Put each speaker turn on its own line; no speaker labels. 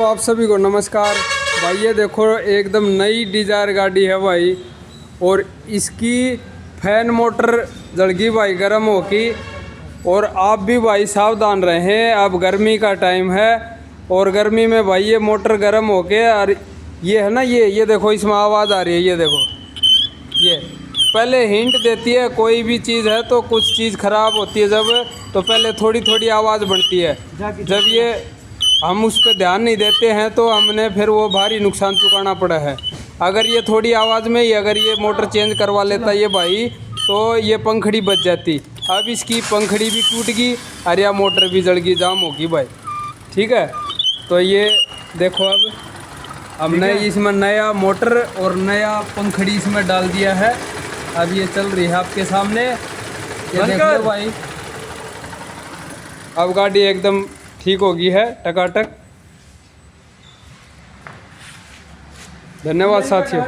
तो आप सभी को नमस्कार भाई। ये देखो एकदम नई डिजायर गाड़ी है भाई, और इसकी फैन मोटर जल गई भाई गर्म होगी। और आप भी भाई सावधान रहें, अब गर्मी का टाइम है और गर्मी में भाई ये मोटर गर्म होके, और ये है ना, ये देखो इसमें आवाज़ आ रही है। ये देखो, ये पहले हिंट देती है कोई भी चीज़ है तो कुछ चीज़ ख़राब होती है जब, तो पहले थोड़ी थोड़ी आवाज़ बढ़ती है। जब ये हम उस पर ध्यान नहीं देते हैं तो हमने फिर वो भारी नुकसान चुकाना पड़ा है। अगर ये थोड़ी आवाज़ में ही अगर ये मोटर चेंज करवा लेता ये भाई, तो ये पंखड़ी बच जाती। अब इसकी पंखड़ी भी टूट गई और यह मोटर भी जल गई, जाम होगी भाई। ठीक है, तो ये देखो अब हमने इसमें नया मोटर और नया पंखड़ी इसमें डाल दिया है। अब ये चल रही है आपके सामने, ये देख लो भाई। अब गाड़ी एकदम ठीक होगी है, टकाटक। धन्यवाद साथियों।